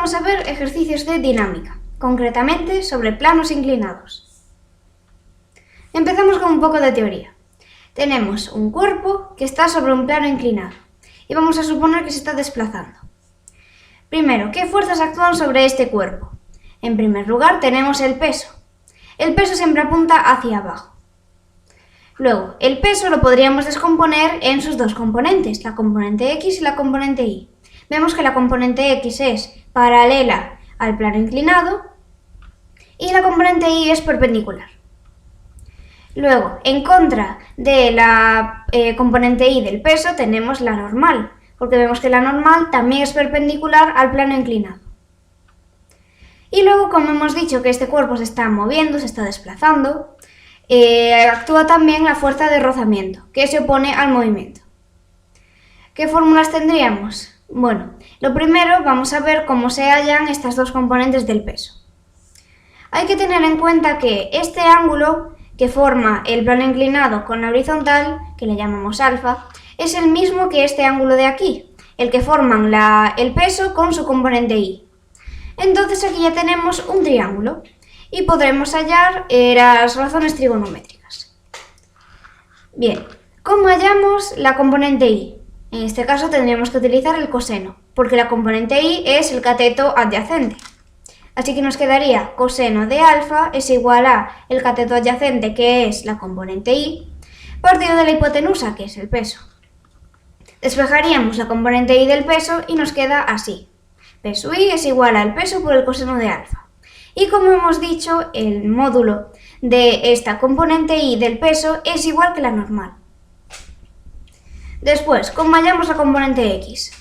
vamos a ver ejercicios de dinámica, concretamente sobre planos inclinados. Empezamos con un poco de teoría. Tenemos un cuerpo que está sobre un plano inclinado y vamos a suponer que se está desplazando. Primero, ¿qué fuerzas actúan sobre este cuerpo? En primer lugar, tenemos el peso. El peso siempre apunta hacia abajo. Luego, el peso lo podríamos descomponer en sus dos componentes, la componente X y la componente Y. Vemos que la componente X es paralela al plano inclinado y la componente Y es perpendicular. Luego, en contra de la componente Y del peso tenemos la normal, porque vemos que la normal también es perpendicular al plano inclinado. Y luego, como hemos dicho que este cuerpo se está moviendo, se está desplazando, actúa también la fuerza de rozamiento, que se opone al movimiento. ¿Qué fórmulas tendríamos? Bueno, lo primero vamos a ver cómo se hallan estas dos componentes del peso. Hay que tener en cuenta que este ángulo que forma el plano inclinado con la horizontal, que le llamamos alfa, es el mismo que este ángulo de aquí, el que forman el peso con su componente Y. Entonces aquí ya tenemos un triángulo y podremos hallar las razones trigonométricas. Bien, ¿cómo hallamos la componente Y? En este caso tendríamos que utilizar el coseno, porque la componente Y es el cateto adyacente. Así que nos quedaría coseno de alfa es igual a el cateto adyacente, que es la componente Y, partido de la hipotenusa, que es el peso. Despejaríamos la componente Y del peso y nos queda así. Peso Y es igual al peso por el coseno de alfa. Y como hemos dicho, el módulo de esta componente Y del peso es igual que la normal. Después, ¿cómo hallamos la componente X?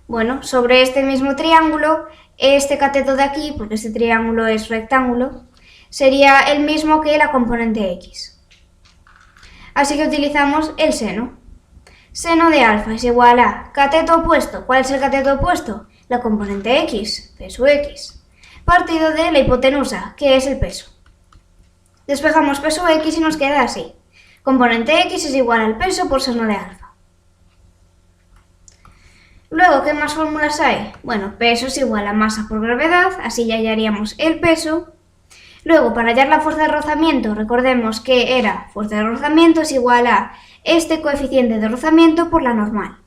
Bueno, sobre este mismo triángulo, este cateto de aquí, porque este triángulo es rectángulo, sería el mismo que la componente X. Así que utilizamos el seno. Seno de alfa es igual a cateto opuesto. ¿Cuál es el cateto opuesto? La componente X, peso X, partido de la hipotenusa, que es el peso. Despejamos peso X y nos queda así. Componente X es igual al peso por seno de alfa. Luego, ¿qué más fórmulas hay? Bueno, peso es igual a masa por gravedad, así ya hallaríamos el peso. Luego, para hallar la fuerza de rozamiento, recordemos que era fuerza de rozamiento es igual a este coeficiente de rozamiento por la normal.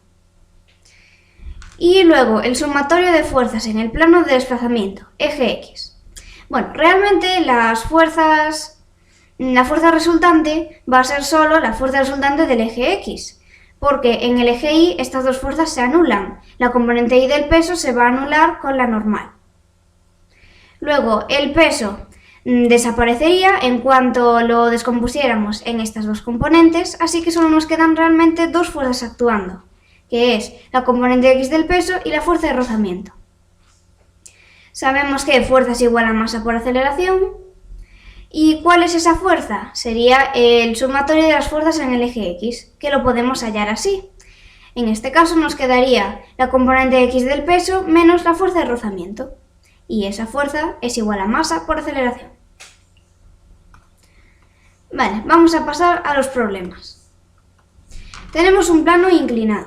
Y luego, el sumatorio de fuerzas en el plano de desplazamiento, eje X. Bueno, realmente la fuerza resultante va a ser solo la fuerza resultante del eje X, porque en el eje Y estas dos fuerzas se anulan. La componente Y del peso se va a anular con la normal. Luego, el peso desaparecería en cuanto lo descompusiéramos en estas dos componentes, así que solo nos quedan realmente dos fuerzas actuando, que es la componente X del peso y la fuerza de rozamiento. Sabemos que fuerza es igual a masa por aceleración. ¿Y cuál es esa fuerza? Sería el sumatorio de las fuerzas en el eje X, que lo podemos hallar así. En este caso nos quedaría la componente X del peso menos la fuerza de rozamiento. Y esa fuerza es igual a masa por aceleración. Vale, vamos a pasar a los problemas. Tenemos un plano inclinado,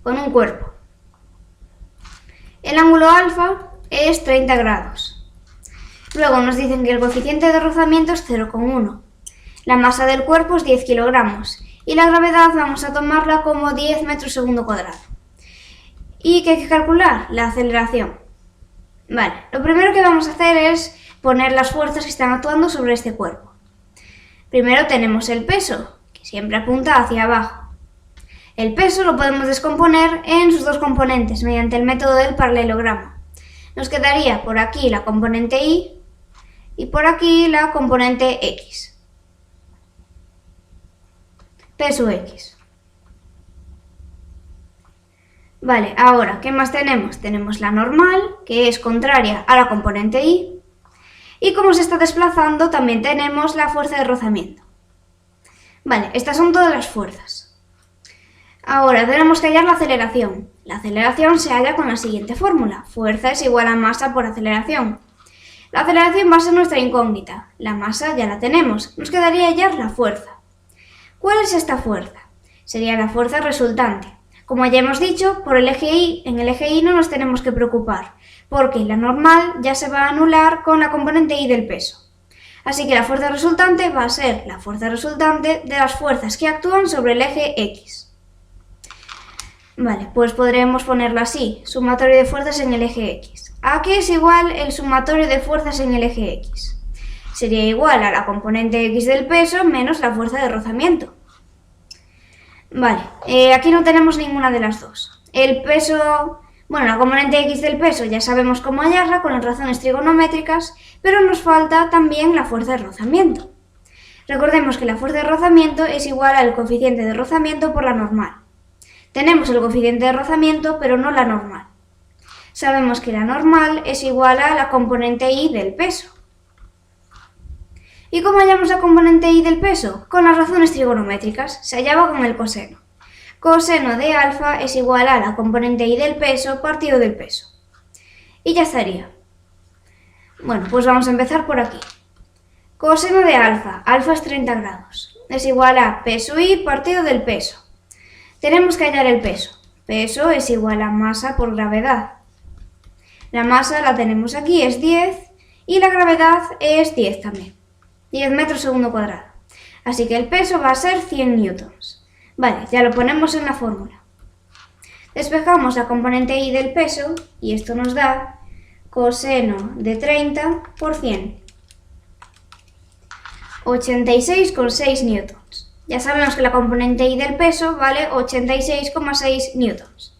con un cuerpo. El ángulo alfa es 30 grados. Luego nos dicen que el coeficiente de rozamiento es 0,1. La masa del cuerpo es 10 kilogramos y la gravedad vamos a tomarla como 10 metros segundo cuadrado. ¿Y qué hay que calcular? La aceleración. Vale, lo primero que vamos a hacer es poner las fuerzas que están actuando sobre este cuerpo. Primero tenemos el peso, que siempre apunta hacia abajo. El peso lo podemos descomponer en sus dos componentes mediante el método del paralelogramo. Nos quedaría por aquí la componente Y y por aquí la componente X. Peso X. Vale, ahora, ¿qué más tenemos? Tenemos la normal, que es contraria a la componente Y. Y como se está desplazando, también tenemos la fuerza de rozamiento. Vale, estas son todas las fuerzas. Ahora tenemos que hallar la aceleración. La aceleración se halla con la siguiente fórmula. Fuerza es igual a masa por aceleración. La aceleración va a ser nuestra incógnita. La masa ya la tenemos. Nos quedaría hallar la fuerza. ¿Cuál es esta fuerza? Sería la fuerza resultante. Como ya hemos dicho, en el eje Y no nos tenemos que preocupar, porque la normal ya se va a anular con la componente Y del peso. Así que la fuerza resultante va a ser la fuerza resultante de las fuerzas que actúan sobre el eje X. Vale, pues podremos ponerlo así, sumatorio de fuerzas en el eje X. ¿A qué es igual el sumatorio de fuerzas en el eje X? Sería igual a la componente X del peso menos la fuerza de rozamiento. Vale, aquí no tenemos ninguna de las dos. El peso, bueno, la componente X del peso ya sabemos cómo hallarla con las razones trigonométricas, pero nos falta también la fuerza de rozamiento. Recordemos que la fuerza de rozamiento es igual al coeficiente de rozamiento por la normal. Tenemos el coeficiente de rozamiento, pero no la normal. Sabemos que la normal es igual a la componente Y del peso. ¿Y cómo hallamos la componente Y del peso? Con las razones trigonométricas, se hallaba con el coseno. Coseno de alfa es igual a la componente Y del peso partido del peso. Y ya estaría. Bueno, pues vamos a empezar por aquí. Coseno de alfa es 30 grados, es igual a peso Y partido del peso. Tenemos que hallar el peso. Peso es igual a masa por gravedad. La masa la tenemos aquí, es 10, y la gravedad es 10 también. 10 metros segundo cuadrado. Así que el peso va a ser 100 newtons. Vale, ya lo ponemos en la fórmula. Despejamos la componente Y del peso, y esto nos da coseno de 30 por 100. 86,6 newtons. Ya sabemos que la componente Y del peso vale 86,6 newtons.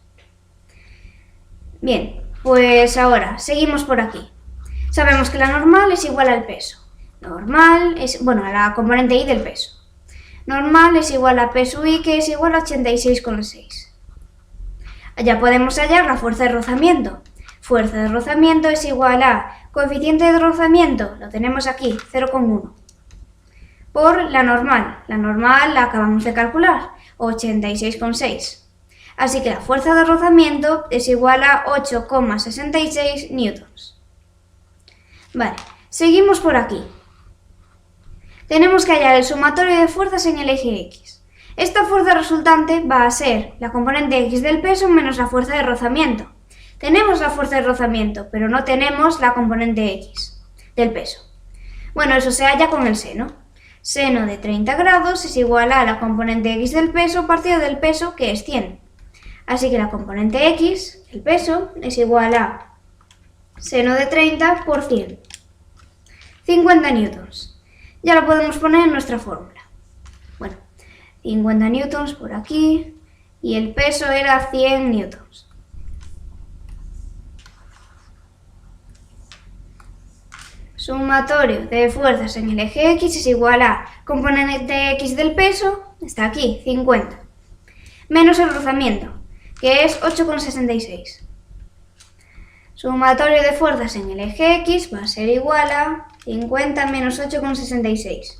Bien, pues ahora seguimos por aquí. Sabemos que la normal es igual al peso. Normal es, bueno, a la componente Y del peso. Normal es igual a peso Y, que es igual a 86,6. Ya podemos hallar la fuerza de rozamiento. Fuerza de rozamiento es igual a coeficiente de rozamiento, lo tenemos aquí, 0,1. Por la normal la acabamos de calcular, 86,6. Así que la fuerza de rozamiento es igual a 8,66 newtons. Vale, seguimos por aquí. Tenemos que hallar el sumatorio de fuerzas en el eje X. Esta fuerza resultante va a ser la componente X del peso menos la fuerza de rozamiento. Tenemos la fuerza de rozamiento, pero no tenemos la componente X del peso. Bueno, eso se halla con el seno. Seno de 30 grados es igual a la componente X del peso partido del peso, que es 100. Así que la componente X, el peso, es igual a seno de 30 por 100. 50 newtons. Ya lo podemos poner en nuestra fórmula. Bueno, 50 newtons por aquí y el peso era 100 newtons. Sumatorio de fuerzas en el eje X es igual a componente X del peso, está aquí, 50, menos el rozamiento, que es 8,66. Sumatorio de fuerzas en el eje X va a ser igual a 50 menos 8,66.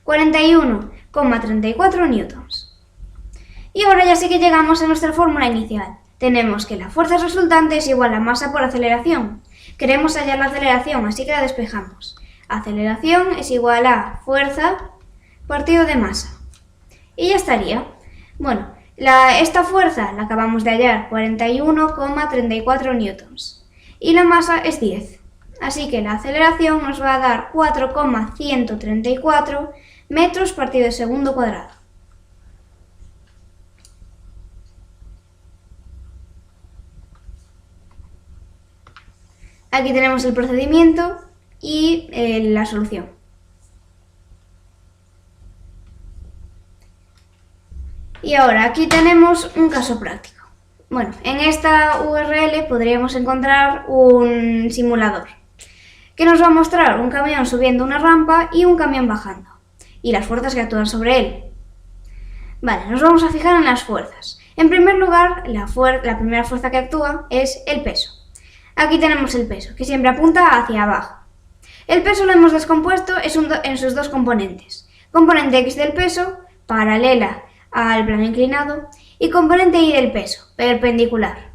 41,34 newtons. Y ahora ya sí que llegamos a nuestra fórmula inicial. Tenemos que la fuerza resultante es igual a masa por aceleración. Queremos hallar la aceleración, así que la despejamos. Aceleración es igual a fuerza partido de masa. Y ya estaría. Bueno, esta fuerza la acabamos de hallar, 41,34 newtons. Y la masa es 10. Así que la aceleración nos va a dar 4,134 metros partido de segundo cuadrado. Aquí tenemos el procedimiento y la solución. Y ahora aquí tenemos un caso práctico. Bueno, en esta URL podríamos encontrar un simulador que nos va a mostrar un camión subiendo una rampa y un camión bajando, y las fuerzas que actúan sobre él. Vale, nos vamos a fijar en las fuerzas. En primer lugar, la primera fuerza que actúa es el peso. Aquí tenemos el peso, que siempre apunta hacia abajo. El peso lo hemos descompuesto en sus dos componentes. Componente X del peso, paralela al plano inclinado, y componente Y del peso, perpendicular.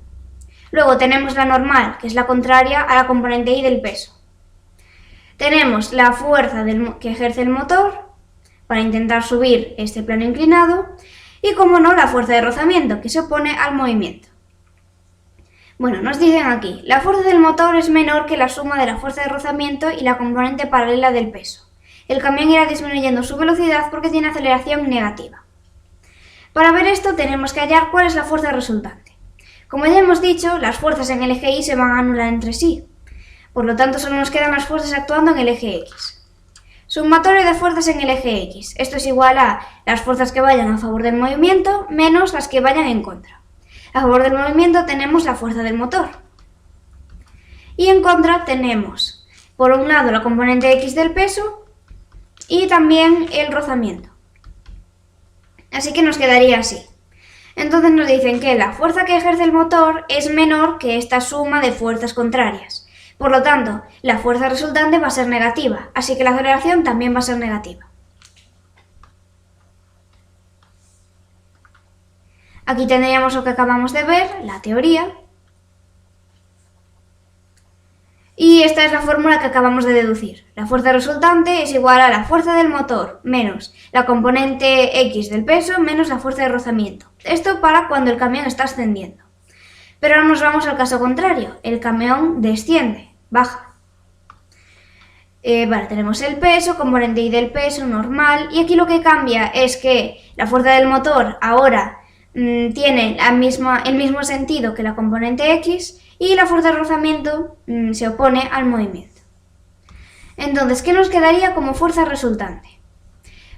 Luego tenemos la normal, que es la contraria a la componente Y del peso. Tenemos la fuerza que ejerce el motor para intentar subir este plano inclinado, Y como no, la fuerza de rozamiento, que se opone al movimiento. Bueno, nos dicen aquí, la fuerza del motor es menor que la suma de la fuerza de rozamiento y la componente paralela del peso. El camión irá disminuyendo su velocidad porque tiene aceleración negativa. Para ver esto tenemos que hallar cuál es la fuerza resultante. Como ya hemos dicho, las fuerzas en el eje Y se van a anular entre sí. Por lo tanto, solo nos quedan las fuerzas actuando en el eje X. Sumatorio de fuerzas en el eje X. Esto es igual a las fuerzas que vayan a favor del movimiento menos las que vayan en contra. A favor del movimiento tenemos la fuerza del motor. Y en contra tenemos, por un lado, la componente X del peso y también el rozamiento. Así que nos quedaría así. Entonces nos dicen que la fuerza que ejerce el motor es menor que esta suma de fuerzas contrarias. Por lo tanto, la fuerza resultante va a ser negativa, así que la aceleración también va a ser negativa. Aquí tendríamos lo que acabamos de ver, la teoría. Y esta es la fórmula que acabamos de deducir. La fuerza resultante es igual a la fuerza del motor menos la componente X del peso menos la fuerza de rozamiento. Esto para cuando el camión está ascendiendo. Pero ahora nos vamos al caso contrario. El camión desciende, baja. Tenemos el peso, componente Y del peso, normal. Y aquí lo que cambia es que la fuerza del motor ahora tiene el mismo sentido que la componente X y la fuerza de rozamiento se opone al movimiento. Entonces, ¿qué nos quedaría como fuerza resultante?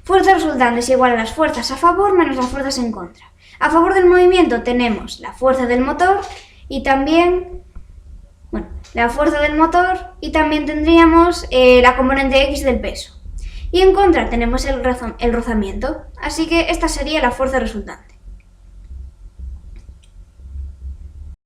Fuerza resultante es igual a las fuerzas a favor menos las fuerzas en contra. A favor del movimiento tenemos la fuerza del motor y también tendríamos la componente X del peso. Y en contra tenemos el rozamiento, así que esta sería la fuerza resultante.